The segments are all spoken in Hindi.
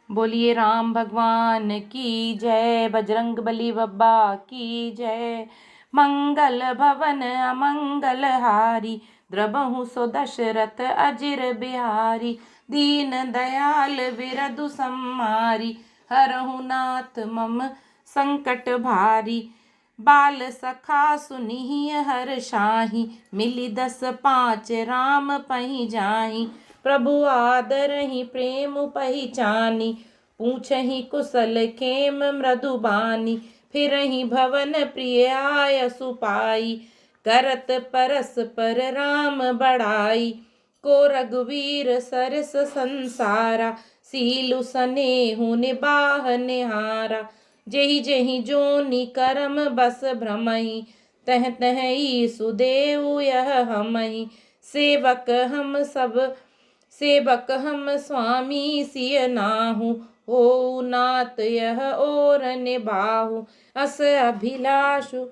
बोलिए राम भगवान की जय, बजरंग बली बब्बा की जय। मंगल भवन अमंगल हारी, द्रबहु सो दशरथ अजिर बिहारी। दीन दयाल विरधु सम्मारी, हरहु नाथ मम संकट भारी। बाल सखा सुनिहि हर शाही, मिली 10 पाँच राम पही जाही। प्रभु आदरहि प्रेम पहिचानी, पूछहि कुशल खेम मृदुबानी। फिरहि भवन प्रिय आयसु पाई, करत परस्पर राम बड़ाई। को रघुवीर सरस संसारा, सीलु सनेहु निबाह निहारा। जेहि जेहि जोनि करम बस भ्रमहि, तह तह ईसु देव यह हमहि। सेवक हम स्वामी सिय नाहु, हो नाथ यह और निबाहु। अस अभिलाषु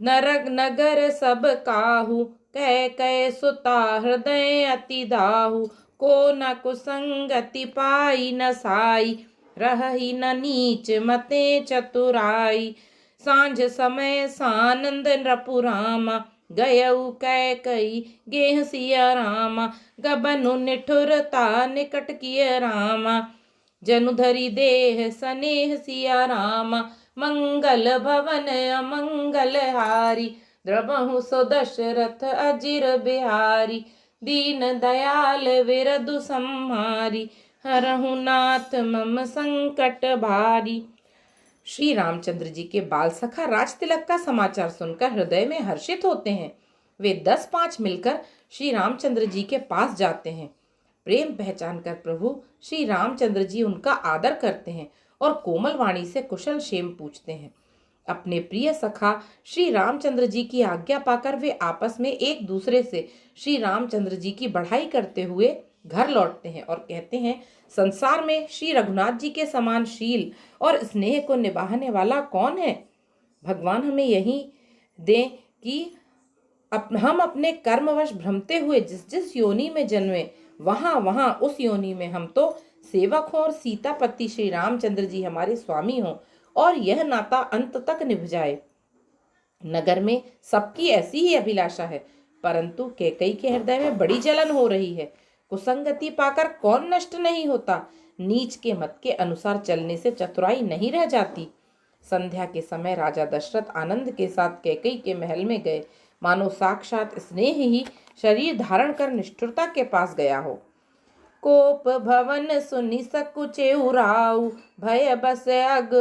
नगर सब काहू, कह कह सुता हृदय अति दाहु। को न कुसंगति पाई न साई, रहहि न नीच मते चतुराई। सांझ समय सानंद नृपुरामा, गयऊ कैकई गेह सिया रामा। गबनु निठुरता निकट किय रामा, जनु धरि देह सनेह सिया रामा। मंगल भवन अमंगल हारी, द्रबहु सो दशरथ अजिर बिहारी। दीन दयाल विरधु सम्मारी, हरहु नाथ मम संकट भारी। श्री रामचंद्र जी के बाल सखा राज तिलक का समाचार सुनकर हृदय में हर्षित होते हैं। वे 10 पाँच मिलकर श्री रामचंद्र जी के पास जाते हैं। प्रेम पहचान कर प्रभु श्री रामचंद्र जी उनका आदर करते हैं और कोमल वाणी से कुशल क्षेम पूछते हैं। अपने प्रिय सखा श्री रामचंद्र जी की आज्ञा पाकर वे आपस में एक दूसरे से श्री रामचंद्र जी की बढ़ाई करते हुए घर लौटते हैं और कहते हैं, संसार में श्री रघुनाथ जी के समान शील और स्नेह को निभाने वाला कौन है। भगवान हमें यही दें कि हम अपने कर्मवश भ्रमते हुए जिस जिस योनि में जन्मे, वहां वहां उस योनि में हम तो सेवक हों और सीतापति श्री रामचंद्र जी हमारे स्वामी हों और यह नाता अंत तक निभ जाए। नगर में सबकी ऐसी ही अभिलाषा है, परंतु कैकई के हृदय में बड़ी जलन हो रही है। कुसंगति पाकर कौन नष्ट नहीं होता। नीच के मत के अनुसार चलने से चतुराई नहीं रह जाती। संध्या के समय राजा दशरथ आनंद के साथ कैकई के महल में गए, मानो साक्षात स्नेह ही शरीर धारण कर निष्ठुरता के पास गया हो। कोप भवन सुनि सकुचे उराऊ, भय बस अग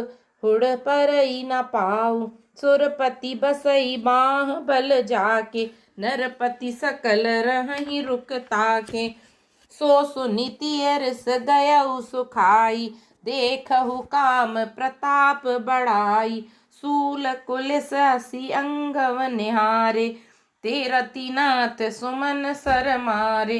हुड़ परई न पाऊ। सुरपति बसई बाह बल जाके, नरपति सकल रहहि रुक ताके। सो सुनीति अरस गयऊ सुखाई, देखहु काम प्रताप बढ़ाई। सूल कुलिस हसी अंगव निहारे, तेरति नाथ सुमन सर मारे।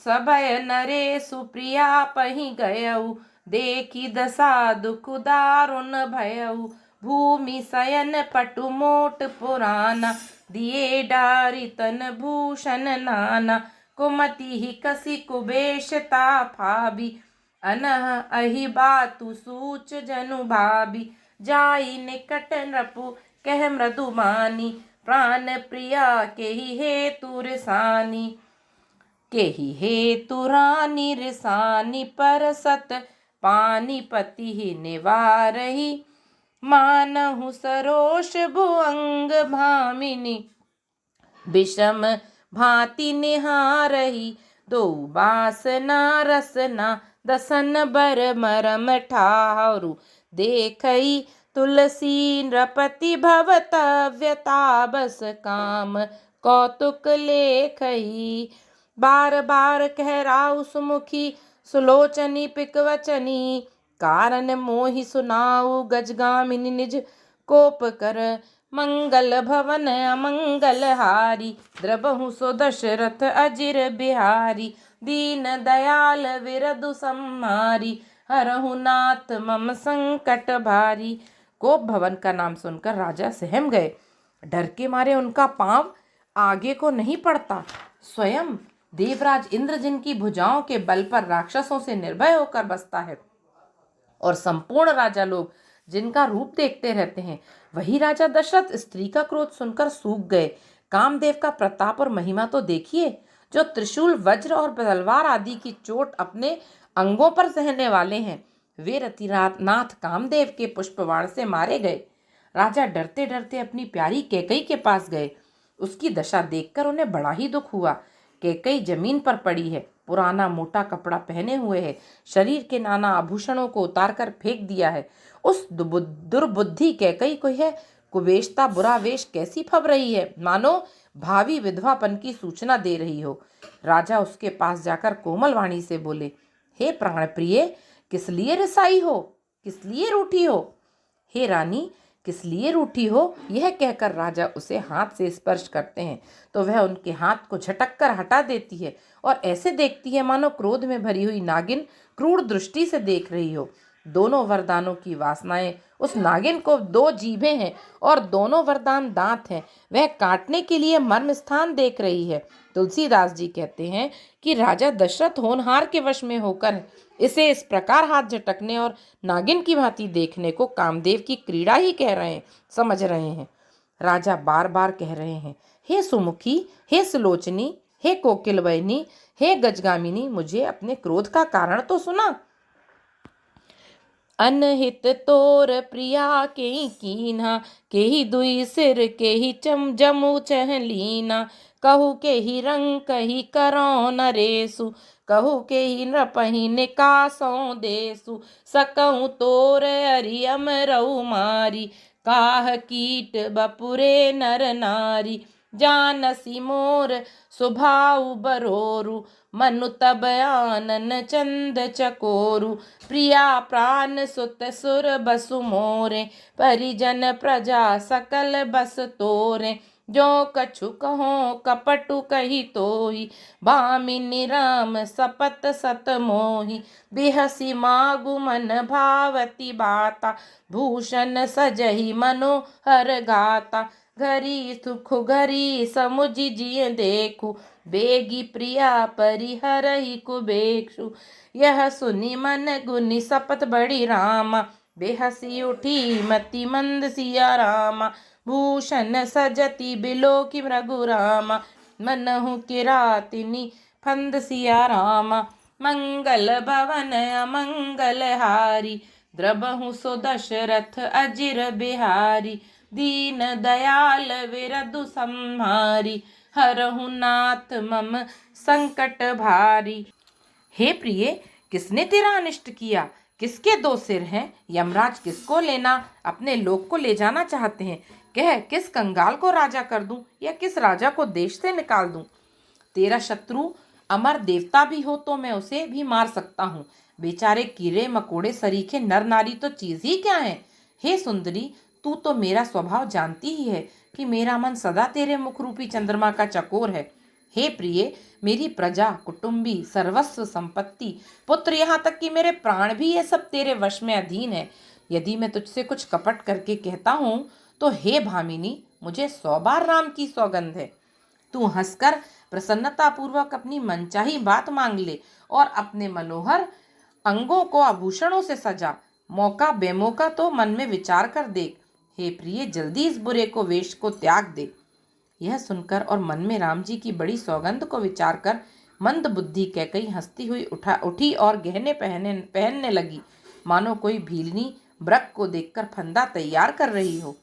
सभय नरे सुप्रिया पही गयऊ, देखी दशा दुख दारुण भयऊ। भूमि शयन पटु मोट पुराना, दिए डारी तन भूषण नाना। कुमति ही कसी कुबेशता फाबी, अनह अहि बातु सूच जनु भाबी। जाई निकट नृपु कह मृदुमानी, प्राण प्रिया केहि हेतु रिसानी। केहि हेतु रानी रिसानी, परसत पानीपति ही निवारही। मानहु सरोष भुअंग भामिनी, विषम भांति निहारही। दो बासना रसना दसन बर मरम ठाहरु, देखई तुलसी नृपति भवतव्यता। बस काम कौतुक लेखही, बार बार कह राउ सुमुखी। सुलोचनी पिकवचनी, कारण मोहि सुनाऊ गजगामिनी निज कोप कर। मंगल भवन अमंगल हारी, द्रबहु सो दशरथ अजिर बिहारी। दीन दयाल विरधु सम्मारी, हरहु नाथ मम संकट भारी। कोप भवन का नाम सुनकर राजा सहम गए। डर के मारे उनका पांव आगे को नहीं पड़ता। स्वयं देवराज इंद्र जिनकी भुजाओं के बल पर राक्षसों से निर्भय होकर बसता है और संपूर्ण राजा लोग जिनका रूप देखते रहते हैं, वही राजा दशरथ स्त्री का क्रोध सुनकर सूख गए। कामदेव का प्रताप और महिमा तो देखिए, जो त्रिशूल वज्र और तलवार आदि की चोट अपने अंगों पर सहने वाले हैं, वे रतिनाथ कामदेव के पुष्पबाण से मारे गए। राजा डरते डरते अपनी प्यारी कैकई के पास गए। उसकी दशा देखकर उन्हें बड़ा ही दुख हुआ। कैकई जमीन पर पड़ी है, पुराना मोटा कपड़ा पहने हुए है, शरीर के नाना आभूषणों को उतारकर फेंक दिया है। उस दुर्बुद्धि कैकई को है कुबेशता बुरा वेश कैसी फब रही है, मानो भावी विधवापन की सूचना दे रही हो। राजा उसके पास जाकर कोमल वाणी से बोले, हे प्राण प्रिय, किस लिए रिसाई हो, किस लिए रूठी हो? हे रानी, किस लिए रूठी हो? यह कहकर राजा उसे हाथ से स्पर्श करते हैं तो वह उनके हाथ को झटक कर हटा देती है और ऐसे देखती है मानो क्रोध में भरी हुई नागिन क्रूर दृष्टि से देख रही हो। दोनों वरदानों की वासनाएं उस नागिन को, दो जीभें हैं और दोनों वरदान दांत हैं, वह काटने के लिए मर्म स्थान देख रही है। तुलसीदास जी कहते हैं कि राजा दशरथ होनहार के वश में होकर इसे इस प्रकार हाथ झटकने और नागिन की भांति देखने को कामदेव की क्रीड़ा ही कह रहे हैं, समझ रहे हैं। राजा बार बार कह रहे हैं, हे सुमुखी, हे सुलोचनी, हे कोकिलवयनी, हे गजगामिनी, मुझे अपने क्रोध का कारण तो सुना। अनहित तोर प्रिया के कीन्हा, के ही दुई सिर के ही जमू चहलीना, कहू के ही रंग कही करो नरेसु, कहू के ही नृपहि निकासों देसु, सकऊँ तोर अरि अमरऊ मारी, काह कीट बपुरे नर नारी, जानसी मोर सुभाउ बरोरु, मनु तब आनन चंद चकोरु, प्रिया प्राण सुत सुर बसु मोरे, परिजन प्रजा सकल बस तोरे, जो कछु कहो कपटु कही तोही, भामिनी राम सपत सत मोही, बिहसी मागु मन भावती बाता, भूषण सजहि मनोहर गाता, घरी सुख घरी समुझि जिय देखु, बेगी प्रिया परिहर ही कुबेक्षु, यह सुनि मन गुनि सपत बड़ी रामा, बेहसी उठी मति मंद सिया रामा, भूषण सजति बिलोकि रघुरामा, मनहु किरातिनि फंद सिया रामा, मंगल भवन अमंगल हारी, द्रबहु सो दशरथ अजिर बिहारी, दीन दयाल विरधु संहारी, हरहु नाथ मम संकट भारी। हे प्रिय, किसने तेरा अनिष्ट किया? किसके दो सिर हैं? यमराज किसको लेना अपने लोक को ले जाना चाहते हैं? कह, किस कंगाल को राजा कर दूं या किस राजा को देश से निकाल दूं? तेरा शत्रु अमर देवता भी हो तो मैं उसे भी मार सकता हूँ। बेचारे कीड़े मकोड़े सरीखे नर नारी तो चीज ही क्या है? हे सुंदरी, तू तो मेरा स्वभाव जानती ही है कि मेरा मन सदा तेरे मुख रूपी चंद्रमा का चकोर है। हे प्रिय, मेरी प्रजा, कुटुंबी, सर्वस्व संपत्ति, पुत्र, यहाँ तक कि मेरे प्राण भी ये सब तेरे वश में अधीन है। यदि मैं तुझसे कुछ कपट करके कहता हूँ तो हे भामिनी, मुझे 100 बार राम की सौगंध है। तू हंसकर प्रसन्नता पूर्वक अपनी मनचाही बात मांग ले और अपने मनोहर अंगों को आभूषणों से सजा। मौका बेमौका तो मन में विचार कर देख। हे प्रिय, जल्दी इस बुरे को वेश को त्याग दे। यह सुनकर और मन में राम जी की बड़ी सौगंध को विचार कर मंद बुद्धि कैकई हंसती हुई उठी और गहने पहनने लगी, मानो कोई भीलनी ब्रक को देखकर फंदा तैयार कर रही हो।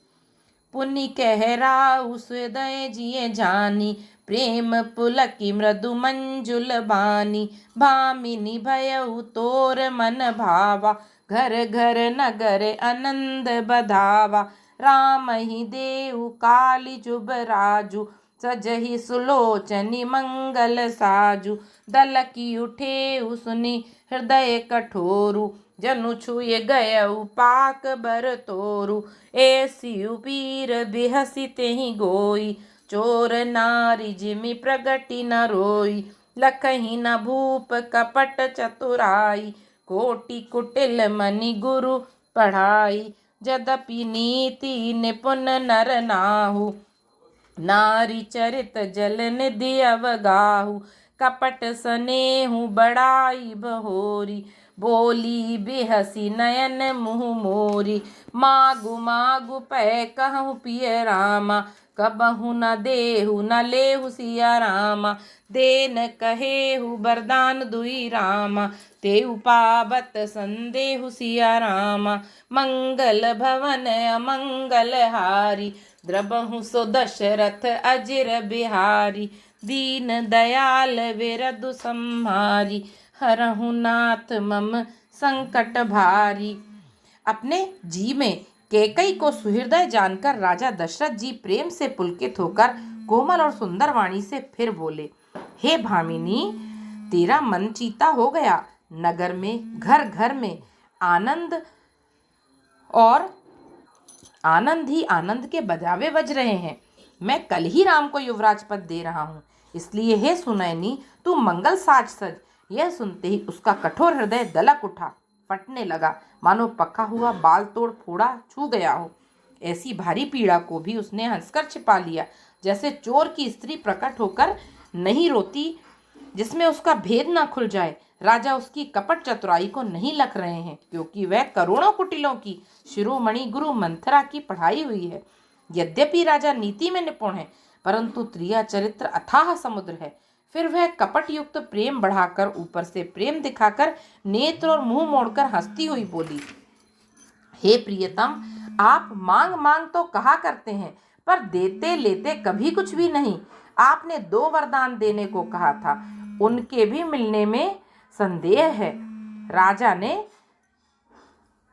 पुनि कह राउ हृदय जिये जानी, प्रेम पुलकी मृदु मंजुल बानी, भामिनी भयउ तोर मन भावा, घर घर नगर आनंद बधावा, राम ही देहु काली जुब राजू, सजहि सुलोचनी मंगल साजू, दल की उठे सुनि हृदय कठोरु, जनु छुए गयउ पाक बर तोरु, ऐसियु पीर बिहसी तेहि गोई, चोर नारी जिमि प्रगति न रोई, लखहि न भूप कपट चतुराई, कोटि कुटिल मनि गुरु पढ़ाई, यद्यपि नीति निपुण नर नाहु, नारी चरित जल निधि अवगाहु, कपट स्नेहु बड़ाई बहोरी, बोली बेहसी नयन मुँह मोरी, मागु मागु पै कहूँ पिय रामा, कबहु न देहु न लेहु सिया रामा, देन कहेहु वरदान दुई रामा, तेउ पावत संदेहु सिया रामा, मंगल भवन अमंगल हारी, द्रबहु सो दशरथ अजिर बिहारी, दीन दयाल विरधु संहारी, हरहु नाथ मम संकट भारी। अपने जी में कैकई को सुहृदय जानकर राजा दशरथ जी प्रेम से पुलकित होकर कोमल और सुंदर वाणी से फिर बोले, हे भामिनी, तेरा मन चीता हो गया। नगर में घर घर में आनंद और आनंद ही आनंद के बजावे बज रहे हैं। मैं कल ही राम को युवराज पद दे रहा हूँ, इसलिए हे सुनैनी, तू मंगल साज सज। यह सुनते ही उसका कठोर हृदय दलक उठा, फटने लगा, मानो पका हुआ बाल तोड़ फोड़ा छू गया हो। ऐसी भारी पीड़ा को भी उसने हंसकर छिपा लिया, जैसे चोर की स्त्री प्रकट होकर नहीं रोती जिसमें उसका भेद ना खुल जाए। राजा उसकी कपट चतुराई को नहीं लख रहे हैं, क्योंकि वह करोड़ों कुटिलों की शिरोमणि गुरु मंथरा की पढ़ाई हुई है। यद्यपि राजा नीति में निपुण है, परंतु त्रिया चरित्र अथाह समुद्र है। फिर वह कपट युक्त प्रेम बढ़ाकर ऊपर से प्रेम दिखाकर नेत्र और मुंह मोड़कर हंसती हुई बोली, हे प्रियतम, आप मांग मांग तो कहा करते हैं, पर देते लेते कभी कुछ भी नहीं। आपने 2 वरदान देने को कहा था, उनके भी मिलने में संदेह है।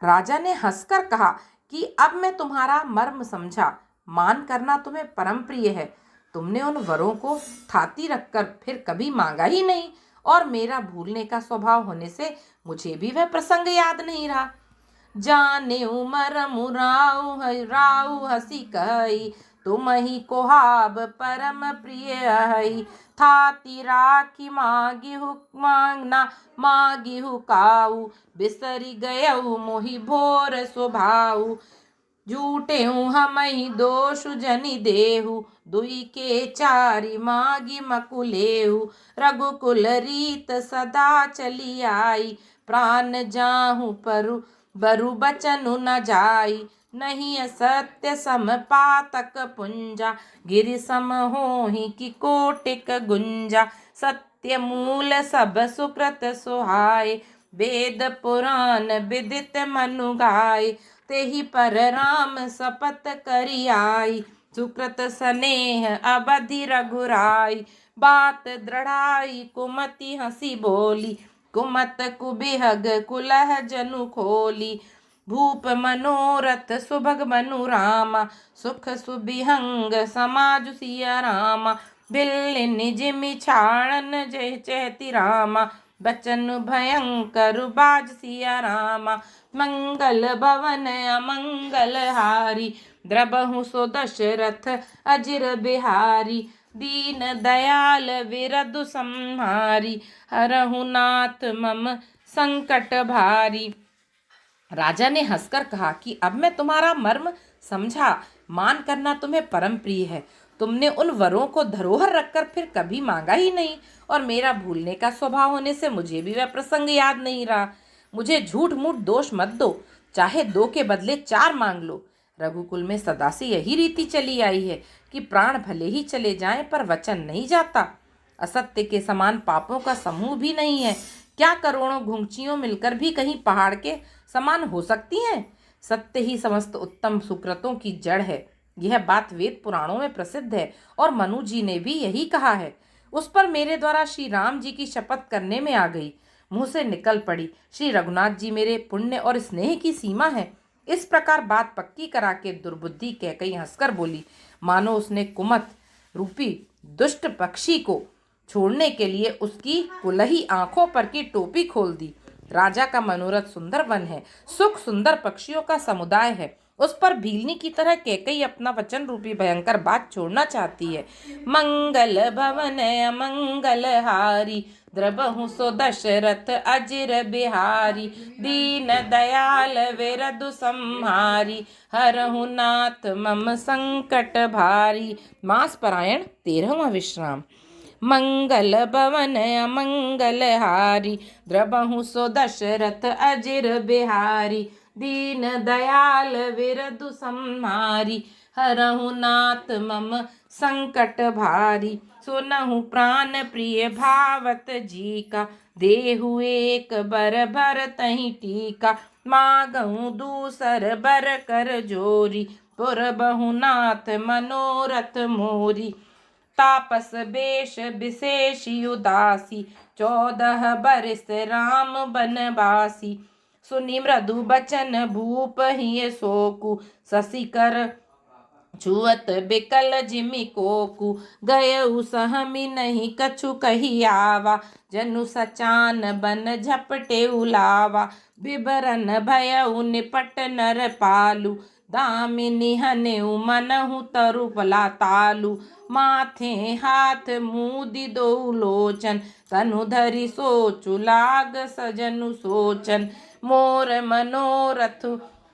राजा ने हंसकर कहा कि अब मैं तुम्हारा मर्म समझा। मान करना तुम्हें परम प्रिय है। तुमने उन वरों को थाती रखकर फिर कभी मांगा ही नहीं, और मेरा भूलने का स्वभाव होने से मुझे भी वह प्रसंग याद नहीं रहा। जाने मरम राउ हसी कही, तुम ही कोहाब परम प्रिय हई। थाती राखी मागिहु मांगना मागिहु काऊ, बिसरी गयऊ मोहि भोर स्वभाऊ। झूठे हमहि दोष जनि देहु, दुई के चारि मागी मकुलेहु। रघुकुल रीत सदा चली आई, प्राण जाहु परु बरु बचनु न जाई। नहीं असत्य सम पातक पुंजा, गिरि सम होहि कि कोटिक गुंजा। सत्य मूल सब सुकृत सुहाय, वेद पुराण विदित मनु गाय। तेहि पर राम शपथ करि आई, सुकृत स्नेह अवधि रघुराई। बात दृढ़ाई कुमति हंसी बोली, कुमत कुबिहग कुलह जनु खोली। भूप मनोरथ सुभग मनु रामा, सुख सुबिहंग समाजु सिया रामा। बिल्ल निज मिछाड़न जय चहति रामा, बचन भयंकर बाज सिया रामा। मंगल भवन अमंगल हारी, द्रबहु सो दशरथ अजिर बिहारी। दीन दयाल विरधु संहारी, हरहु नाथ मम संकट भारी। राजा ने हंसकर कहा कि अब मैं तुम्हारा मर्म समझा। मान करना तुम्हें परम प्रिय है। तुमने उन वरों को धरोहर रखकर फिर कभी मांगा ही नहीं, और मेरा भूलने का स्वभाव होने से मुझे भी वह प्रसंग याद नहीं रहा। मुझे झूठ मूठ दोष मत दो, चाहे 2 के बदले 4 मांग लो। रघुकुल में सदा से यही रीति चली आई है कि प्राण भले ही चले जाएं, पर वचन नहीं जाता। असत्य के समान पापों का समूह भी नहीं है। क्या करोड़ों घुंघचियों मिलकर भी कहीं पहाड़ के समान हो सकती हैं? सत्य ही समस्त उत्तम सुकृतों की जड़ है। यह बात वेद पुराणों में प्रसिद्ध है, और मनु जी ने भी यही कहा है। उस पर मेरे द्वारा श्री राम जी की शपथ करने में आ गई, मुंह से निकल पड़ी, श्री रघुनाथ जी मेरे पुण्य और स्नेह की सीमा है। इस प्रकार बात पक्की करा के दुर्बुद्धि कैकई हंसकर बोली, मानो उसने कुमत रूपी दुष्ट पक्षी को छोड़ने के लिए उसकी कुलही आंखों पर की टोपी खोल दी। राजा का मनोरथ सुंदर वन है, सुख सुंदर पक्षियों का समुदाय है। उस पर भीलनी की तरह कैकई अपना वचन रूपी भयंकर बात छोड़ना चाहती है। मंगल भवन अमंगल हारी, द्रबहु सो दशरथ अजिर बिहारी। दीन दयाल विरधु संहारी, हरहु नाथ मम संकट भारी। मास परायण 13वां विश्राम। मंगल भवन अमंगल हारी। द्रबहु सो दशरथ अजिर बिहारी। दीन दयाल विरधु संहारी। हरहु नाथ मम संकट भारी। सुनहु प्राण प्रिय भावत जी का। देहु एक बर भर तहि टीका। मागहु दूसर बर कर जोरी। पुरबहु नाथ मनोरथ मोरी। तापस बेश विशेषी उदासी। 14 बरस राम बनवासी। सुनि मृदु बचन भूप हिय सोकु। शशिकर छुअत बिकल जिमि कोकु। गयउ सहमि नहीं कछु कही आवा। जनु सचान बन झपटे उलावा। बिबरन भयउ निपट नर पालु। दामिनी हनेउ मनहु तरुपला तालु। माथे हाथ मूदि दो लोचन। तनु धरि सोचु लाग सजनु सोचन। मोर मनोरथ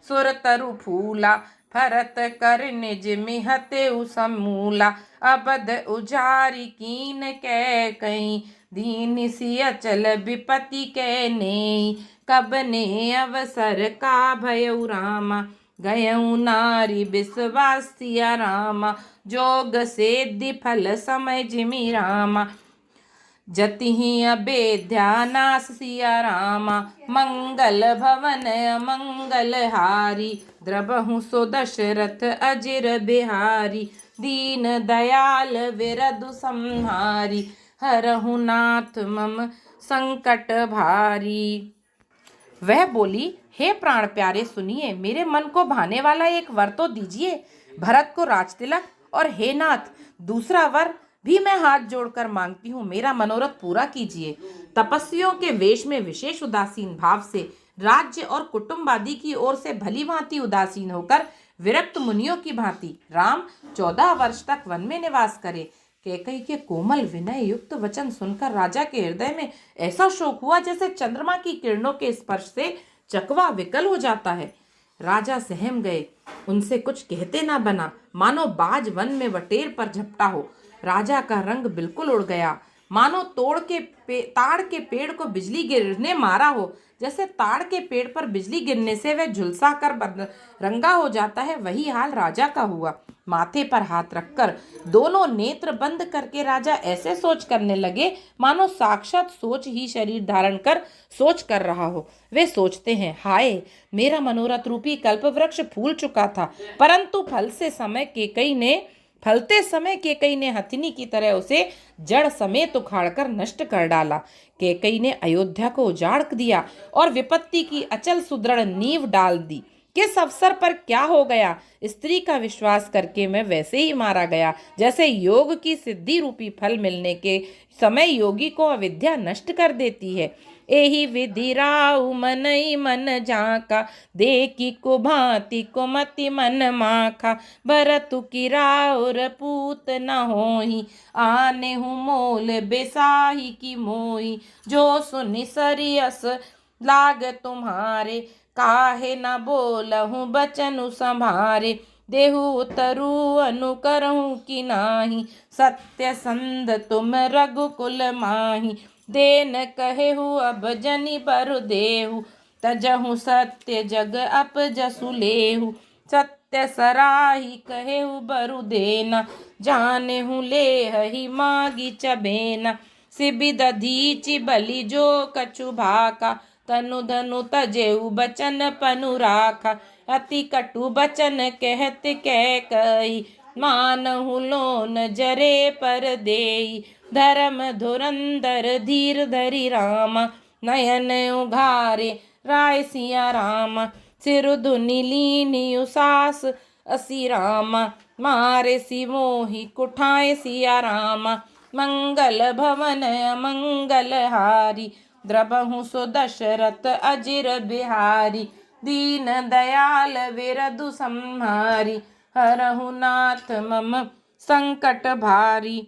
सुर तरु फूला। भरत कर निज मिहतेउ समूला। अबध उजारी कीन कै कहीं। दीन सिय अचल विपति कै नेई। कब ने अवसर का भयउ रामा। गयउ नारी विश्वास सिया रामा। जोग सेद्धि फल समय जिमि रामा। जतिहि अबेध्या नास सिया रामा। मंगल भवन अमंगल हारी। द्रबहु सो दशरथ अजिर बिहारी। दीन दयाल विरधु संहारी। हरहु नाथ मम संकट भारी। वह बोली, हे प्राण प्यारे सुनिए, मेरे मन को भाने वाला एक वर तो दीजिए। भरत को राजतिलक और हे नाथ दूसरा वर भी मैं हाथ जोड़कर मांगती हूँ, मेरा मनोरथ पूरा कीजिए। तपस्वियों के वेश में विशेष उदासीन भाव से, राज्य और कुटुंब आदि की ओर से भली भांति उदासीन होकर, विरक्त मुनियों की भांति राम 14 वर्ष तक वन में निवास करे। कैकई के कोमल विनय युक्त वचन सुनकर राजा के हृदय में ऐसा शोक हुआ जैसे चंद्रमा की किरणों के स्पर्श से चकवा विकल हो जाता है। राजा सहम गए, उनसे कुछ कहते ना बना, मानो बाज वन में वटेर पर झपटा हो। राजा का रंग बिल्कुल उड़ गया, मानो ताड़ के पेड़ को बिजली गिरने मारा हो। जैसे ताड़ के पेड़ पर बिजली गिरने से वह झुलसा कर रंगा हो जाता है, वही हाल राजा का हुआ। माथे पर हाथ रखकर दोनों नेत्र बंद करके राजा ऐसे सोच करने लगे मानो साक्षात सोच ही शरीर धारण कर सोच कर रहा हो। वे सोचते हैं, हाय मेरा मनोरथ रूपी कल्प वृक्ष फूल चुका था, परंतु फलते समय केकई ने हथिनी की तरह उसे जड़ समेत उखाड़कर नष्ट कर डाला। केकई ने अयोध्या को उजाड़ दिया और विपत्ति की अचल सुदृढ़ नींव डाल दी। किस अवसर पर क्या हो गया? स्त्री का विश्वास करके मैं वैसे ही मारा गया जैसे योग की सिद्धि रूपी फल मिलने के समय योगी को अविद्या नष्ट कर देती है। एहि विधि राउ मनई मन झांका। देखी को भांति को मति मन माखा। भरतु की राउर पूत न होही। आने हूँ मोल बेसाही की मोही। जो सुनि सरियस लाग तुम्हारे। काहे न बोलहूँ बचनु संभारे। देहु उतरु अनुकरहूँ कि नाही। सत्य संध तुम रघुकुल माही। देन कहेहु अब जनि बरु देहु। तजहु सत्य जग अप जसु लेहु। सत्य सराही कहेहु बरु देना। जानेहु लेहि मागी चबेना। सिबि दधीचि बलि जो कछु भाका। तनु धनु तजेउ बचन पनु राखा। अति कटु बचन कहत कह कही। मानहु लोन जरे पर देई। धर्म धुरंधर धीर धरि रामा। नयन उघारे राय सिया रामा। सिर धुनि लीनि उसास असी रामा। मारे सी मोहि कुठाए सिया रामा। मंगल भवन अमंगल हारी। द्रबहु सो दशरथ अजिर बिहारी। दीन दयाल विरधु संहारी। हरहु नाथ मम संकट भारी।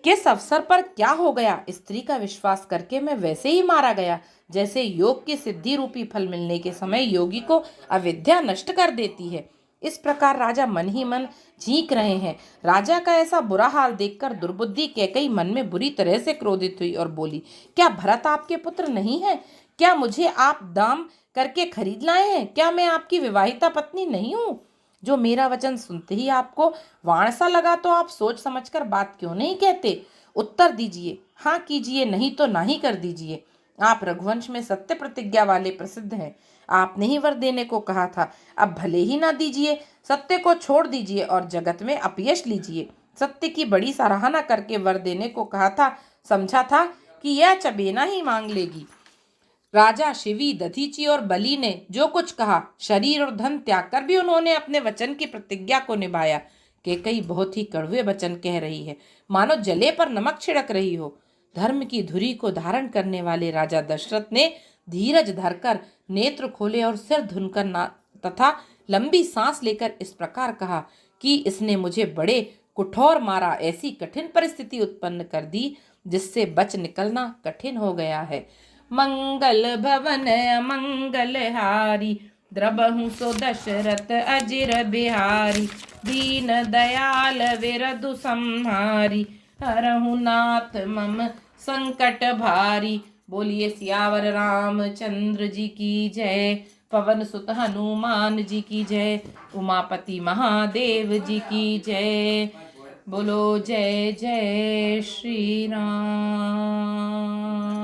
किस अवसर पर क्या हो गया? स्त्री का विश्वास करके मैं वैसे ही मारा गया जैसे योग की सिद्धि रूपी फल मिलने के समय योगी को अविद्या नष्ट कर देती है। इस प्रकार राजा मन ही मन झींक रहे हैं। राजा का ऐसा बुरा हाल देखकर दुर्बुद्धि कैकई मन में बुरी तरह से क्रोधित हुई और बोली, क्या भरत आपके पुत्र नहीं है? क्या मुझे आप दाम करके खरीद लाए हैं? क्या मैं आपकी विवाहिता पत्नी नहीं हूँ? जो मेरा वचन सुनते ही आपको वाण सा लगा तो आप सोच समझकर बात क्यों नहीं कहते? उत्तर दीजिए, हाँ कीजिए, नहीं तो ना ही कर दीजिए। आप रघुवंश में सत्य प्रतिज्ञा वाले प्रसिद्ध हैं। आपने ही वर देने को कहा था, अब भले ही ना दीजिए, सत्य को छोड़ दीजिए और जगत में अपयश लीजिए। सत्य की बड़ी सराहना करके वर देने को कहा था, समझा था कि यह चबेना ही मांग लेगी। राजा शिवी, दधीची और बलि ने जो कुछ कहा, शरीर और धन त्याग कर भी उन्होंने अपने वचन की प्रतिज्ञा को निभाया। कैकई बहुत ही कड़वे वचन कह रही है, मानो जले पर नमक छिड़क रही हो। धर्म की धुरी को धारण करने वाले राजा दशरथ ने धीरज धरकर नेत्र खोले और सिर धुनकर तथा लंबी सांस लेकर इस प्रकार कहा कि इसने मुझे बड़े कुठौर मारा, ऐसी कठिन परिस्थिति उत्पन्न कर दी जिससे बच निकलना कठिन हो गया है। मंगल भवन अमंगल हारी, द्रबहु सो दशरथ अजिर बिहारी। दीन दयाल विरधु संहारी, हरहु नाथ मम संकट भारी। बोलिए सियावर रामचंद्र जी की जय, पवन सुत हनुमान जी की जय, उमापति महादेव जी की जय। बोलो जय जय श्री राम।